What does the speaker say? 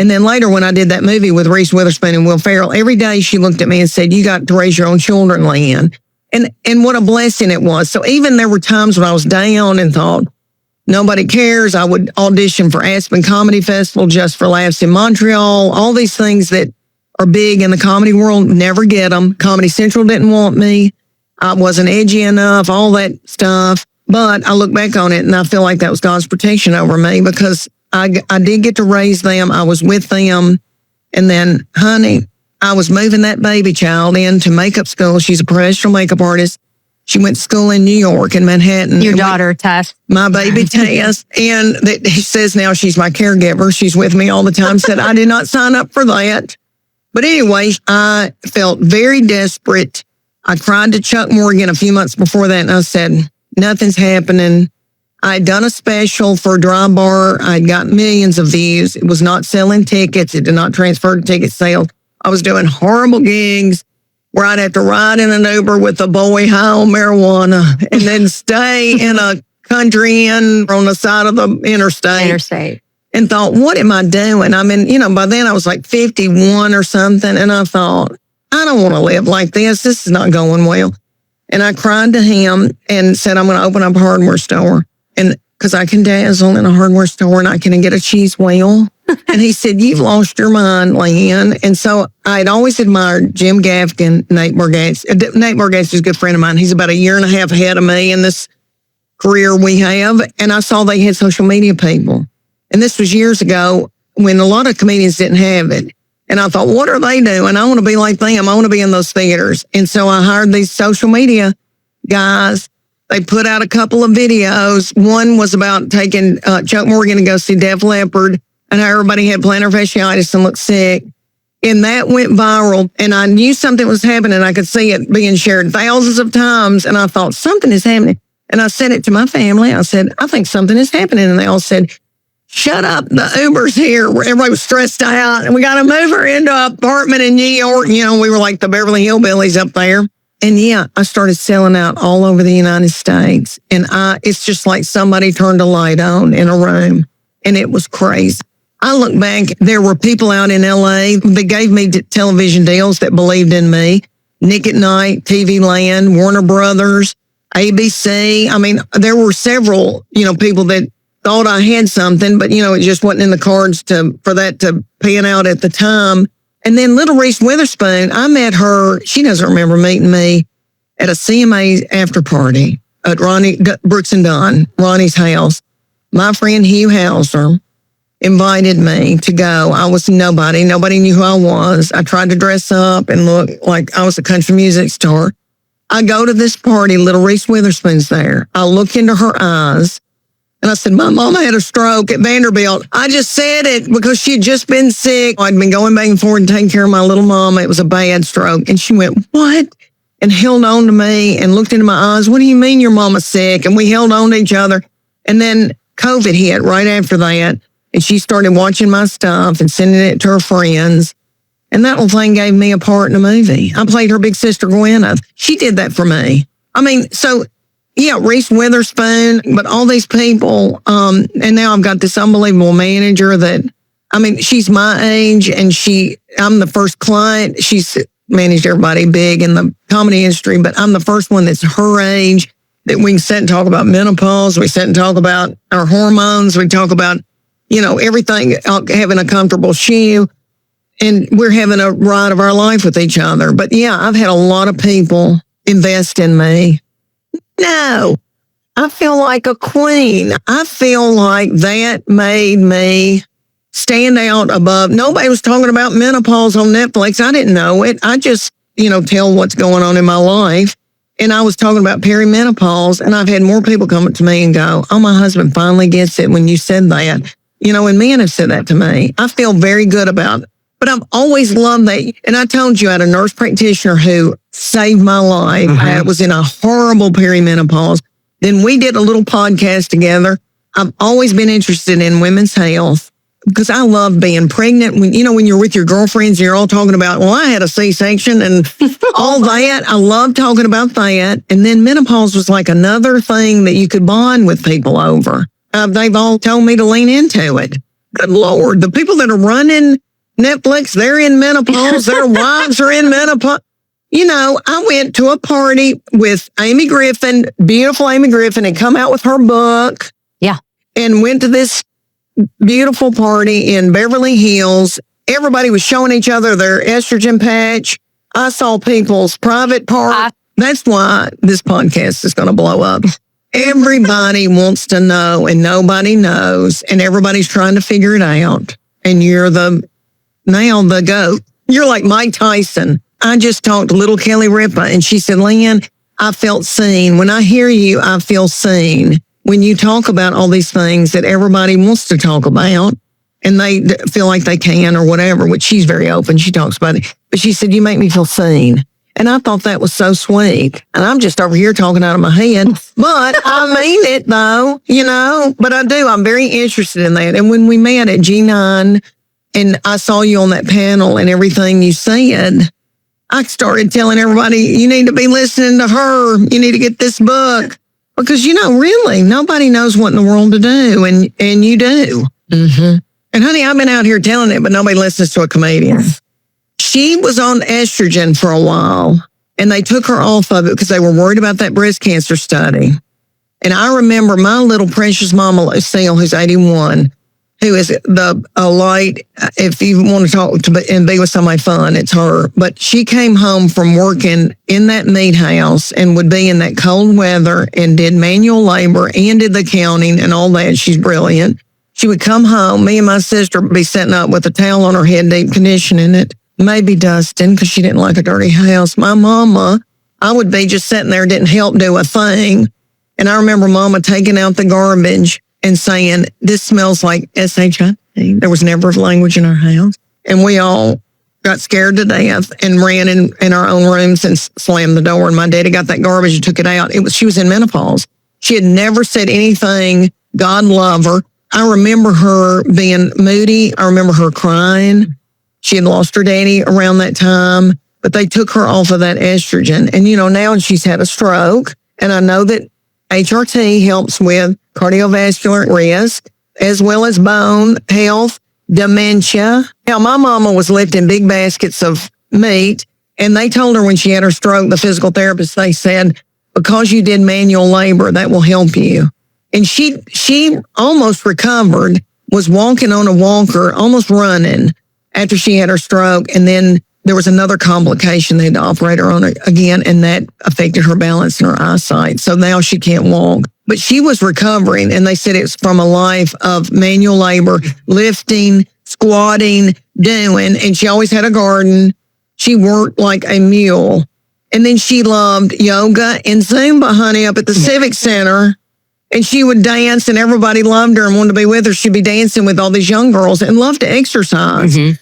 And then later when I did that movie with Reese Witherspoon and Will Ferrell, every day she looked at me and said, you got to raise your own children, Leanne. And what a blessing it was. So even there were times when I was down and thought, nobody cares. I would audition for Aspen Comedy Festival, Just for Laughs in Montreal, all these things that are big in the comedy world, never get them. Comedy Central didn't want me. I wasn't edgy enough, all that stuff. But I look back on it and I feel like that was God's protection over me because I did get to raise them. I was with them. And then, honey, I was moving that baby child into makeup school. She's a professional makeup artist. She went to school in New York, in Manhattan. Your daughter, Tess. My baby, Tess. And he says now she's my caregiver. She's with me all the time. Said I did not sign up for that. But anyway, I felt very desperate. I cried to Chuck Morgan a few months before that, and I said, nothing's happening. I had done a special for Dry Bar. I'd got millions of views. It was not selling tickets. It did not transfer to ticket sales. I was doing horrible gigs where I'd have to ride in an Uber with a boy high on marijuana and then stay in a country inn on the side of the interstate. And thought, what am I doing? I mean, by then I was like 51 or something. And I thought, I don't want to live like this. This is not going well. And I cried to him and said, I'm going to open up a hardware store. And because I can dazzle in a hardware store and I can get a cheese wheel. And he said, you've lost your mind, Leanne. And so I'd always admired Jim Gaffigan, Nate Bargatze. Nate Bargatze is a good friend of mine. He's about a year and a half ahead of me in this career we have. And I saw they had social media people. And this was years ago when a lot of comedians didn't have it. And I thought, what are they doing? I want to be like them. I want to be in those theaters. And so I hired these social media guys. They put out a couple of videos. One was about taking Chuck Morgan to go see Def Leppard and how everybody had plantar fasciitis and looked sick. And that went viral. And I knew something was happening. I could see it being shared thousands of times. And I thought, something is happening. And I said it to my family. I said, I think something is happening. And they all said, shut up, the Uber's here. Everybody was stressed out. And we got to move her into an apartment in New York. We were like the Beverly Hillbillies up there. And yeah, I started selling out all over the United States. And it's just like somebody turned a light on in a room. And it was crazy. I look back, there were people out in LA that gave me television deals that believed in me. Nick at Night, TV Land, Warner Brothers, ABC. I mean, there were several, people that thought I had something, but, it just wasn't in the cards for that to pan out at the time. And then little Reese Witherspoon, I met her. She doesn't remember meeting me at a CMA after party at Brooks and Dunn, Ronnie's house. My friend Hugh Hauser invited me to go. I was nobody. Nobody knew who I was. I tried to dress up and look like I was a country music star. I go to this party. Little Reese Witherspoon's there. I look into her eyes and I said, my mama had a stroke at Vanderbilt. I just said it because she had just been sick. I'd been going back and forth and taking care of my little mama. It was a bad stroke. And she went, what? And held on to me and looked into my eyes. What do you mean your mama's sick? And we held on to each other. And then COVID hit right after that. And she started watching my stuff and sending it to her friends. And that little thing gave me a part in a movie. I played her big sister, Gwyneth. She did that for me. I mean, so, yeah, Reese Witherspoon, but all these people. And now I've got this unbelievable manager that, she's my age and I'm the first client. She's managed everybody big in the comedy industry, but I'm the first one that's her age that we can sit and talk about menopause. We sit and talk about our hormones. We talk about everything, having a comfortable shoe, and we're having a ride of our life with each other. But yeah, I've had a lot of people invest in me. No, I feel like a queen. I feel like that made me stand out above. Nobody was talking about menopause on Netflix. I didn't know it. I just, tell what's going on in my life. And I was talking about perimenopause, and I've had more people come up to me and go, oh, my husband finally gets it when you said that. And men have said that to me. I feel very good about it. But I've always loved that. And I told you I had a nurse practitioner who saved my life. Mm-hmm. I was in a horrible perimenopause. Then we did a little podcast together. I've always been interested in women's health because I love being pregnant. When you're with your girlfriends, you're all talking about, well, I had a C-section and all that. I love talking about that. And then menopause was like another thing that you could bond with people over. They've all told me to lean into it. Good Lord. The people that are running Netflix, they're in menopause. Their wives are in menopause. You know, I went to a party with Amy Griffin, beautiful Amy Griffin, and come out with her book. Yeah. And went to this beautiful party in Beverly Hills. Everybody was showing each other their estrogen patch. I saw people's private part. That's why this podcast is going to blow up. Everybody wants to know and nobody knows, and everybody's trying to figure it out. And you're the GOAT. You're like Mike Tyson. I just talked to little Kelly Ripa, and she said, Leanne, I felt seen. When I hear you, I feel seen. When you talk about all these things that everybody wants to talk about, and they feel like they can or whatever, which she's very open. She talks about it. But she said, you make me feel seen. And I thought that was so sweet. And I'm just over here talking out of my head. But I mean it, though, you know. But I do. I'm very interested in that. And when we met at G9, and I saw you on that panel and everything you said, I started telling everybody, you need to be listening to her. You need to get this book. Because, you know, really, nobody knows what in the world to do. And you do. Mm-hmm. And honey, I've been out here telling it, but nobody listens to a comedian. She was on estrogen for a while, and they took her off of it because they were worried about that breast cancer study. And I remember my little precious mama, Lucille, who's 81, who is a light. If you want to talk to and be with somebody fun, it's her. But she came home from working in that meat house and would be in that cold weather and did manual labor and did the counting and all that. She's brilliant. She would come home. Me and my sister would be sitting up with a towel on her head, deep conditioning it, maybe dusting because she didn't like a dirty house. My mama, I would be just sitting there, didn't help do a thing. And I remember Mama taking out the garbage and saying, this smells like SHIT. There was never a language in our house. And we all got scared to death and ran in our own rooms and slammed the door. And my daddy got that garbage and took it out. She was in menopause. She had never said anything. God love her. I remember her being moody. I remember her crying. She had lost her daddy around that time, but they took her off of that estrogen. And, you know, now she's had a stroke. And I know that HRT helps with cardiovascular risk, as well as bone health, dementia. Now, my mama was lifting big baskets of meat, and they told her when she had her stroke, the physical therapist, they said, because you did manual labor, that will help you. And she almost recovered, was walking on a walker, almost running after she had her stroke. And then there was another complication. They had to operate her on it again, and that affected her balance and her eyesight. So now she can't walk. But she was recovering, and they said it's from a life of manual labor, lifting, squatting, doing, and she always had a garden. She worked like a mule. And then she loved yoga and Zumba, honey, up at the Civic Center. And she would dance, and everybody loved her and wanted to be with her. She'd be dancing with all these young girls and loved to exercise. Mm-hmm.